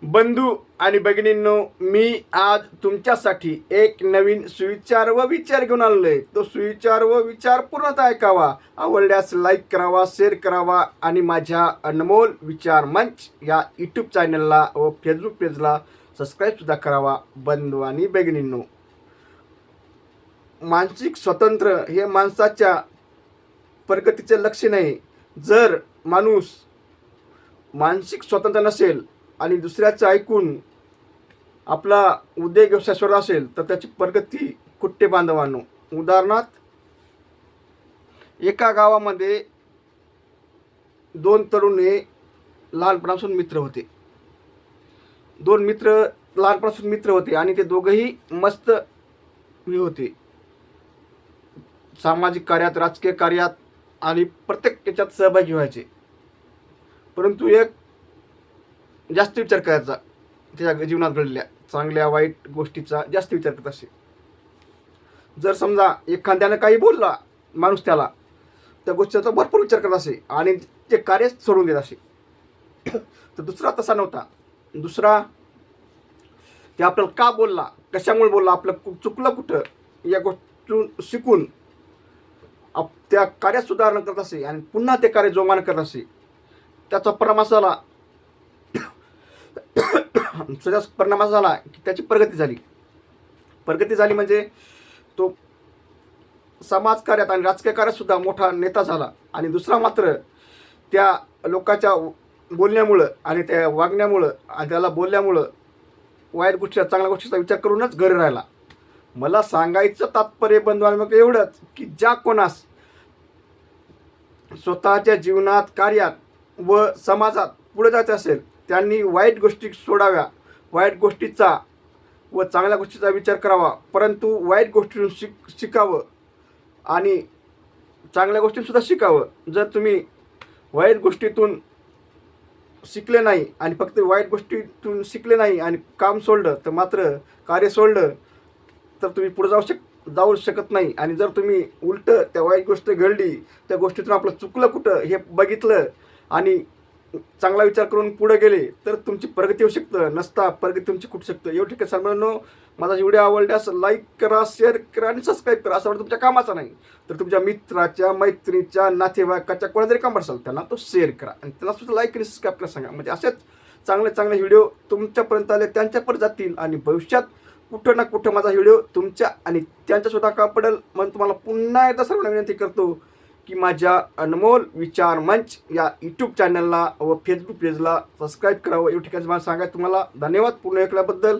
बंधू आणि भगिनींनो, मी आज तुमच्यासाठी एक नवीन सुविचार व विचार घेऊन आलोय. तो सुविचार व विचार पूर्णतः ऐकावा. आवडल्यास लाईक करावा, शेअर करावा आणि माझ्या अनमोल विचार मंच या यूट्यूब चॅनलला व फेसबुक पेजला सबस्क्राईब सुद्धा करावा. बंधू आणि भगिनींनो, मानसिक स्वातंत्र्य हे माणसाच्या प्रगतीचे लक्षण आहे. जर माणूस मानसिक स्वातंत्र्य नसेल आणि दुसऱ्याचं ऐकून आपला उद्योग व्यवसाय सोडत असेल तर त्याची प्रगती कुठे बांधवांनो. उदाहरणार्थ, एका गावामध्ये दोन तरुणे लहानपणापासून मित्र होते. दोन मित्र लहानपणापासून मित्र होते आणि ते दोघंही मस्त होते. सामाजिक कार्यात, राजकीय कार्यात आणि प्रत्येक याच्यात सहभागी व्हायचे. परंतु एक जास्त विचार करायचा, त्याच्या जीवनात घडलेल्या चांगल्या वाईट गोष्टीचा जास्त विचार करत असे. जर समजा एखाद्यानं काही बोलला माणूस त्याला, त्या गोष्टीचा भरपूर विचार करत असे आणि ते कार्य सोडून देत असे. तर दुसरा तसा नव्हता. दुसरा ते आपल्याला का बोलला, कशामुळे बोलला, आपलं चुकलं कुठं, या गोष्टीतून शिकून त्या कार्यात सुधारणा करत असे आणि पुन्हा ते कार्य जोमानं करत असे. त्याचा परिणाम असा झाला परिणाम असा झाला की त्याची प्रगती झाली. प्रगती झाली म्हणजे तो समाजकार्यात आणि राजकीय कार्यात सुद्धा मोठा नेता झाला. आणि दुसरा मात्र त्या लोकांच्या बोलण्यामुळं आणि त्या वागण्यामुळं आणि त्याला बोलल्यामुळं वाईट गोष्टीचा चांगल्या गोष्टीचा विचार करूनच घरी राहिला. मला सांगायचं तात्पर्य बंधुआंनो एवढंच की ज्या कोणास स्वतःच्या जीवनात, कार्यात व समाजात पुढे जायचं असेल त्यांनी वाईट गोष्टी सोडाव्या, वाईट गोष्टीचा व चांगल्या गोष्टीचा विचार करावा. परंतु वाईट गोष्टीतून शिकावं आणि चांगल्या गोष्टींसुद्धा शिकावं. जर तुम्ही वाईट गोष्टीतून शिकले नाही आणि फक्त वाईट गोष्टीतून शिकले नाही आणि काम सोडलं तर मात्र कार्य सोडलं तर तुम्ही पुढे जाऊ शकत नाही. आणि जर तुम्ही उलटं त्या वाईट गोष्ट घडली, त्या गोष्टीतून आपलं चुकलं कुठं हे बघितलं आणि चांगला विचार करून पुढे गेले तर तुमची प्रगती होऊ शकतं. नसता प्रगती तुमची कुठू शकतं. एवढं ठीक आहे. माझा व्हिडिओ आवडल्यास लाईक करा, शेअर करा आणि सबस्क्राईब करा. असं वाटतं तुमच्या कामाचा नाही तर तुमच्या मित्राच्या, मैत्रिणीच्या, नातेवाईकाच्या कोणा जरी काम असेल त्यांना तो शेअर करा आणि त्यांना सुद्धा लाईक आणि सबस्क्राईब करा सांगा. म्हणजे असेच चांगले चांगले व्हिडिओ तुमच्यापर्यंत आले त्यांच्यापर्यंत जातील आणि भविष्यात कुठं ना कुठं माझा व्हिडिओ तुमच्या आणि त्यांच्यासुद्धा का पडेल. म्हणून तुम्हाला पुन्हा एकदा सर्वांना विनंती करतो की माझ्या अनमोल विचार मंच या यूट्यूब चॅनलला व फेसबुक पेजला सबस्क्राईब करावं. एवढी ठिकाणी मला सांगायचं. तुम्हाला धन्यवाद पूर्ण ऐकल्याबद्दल.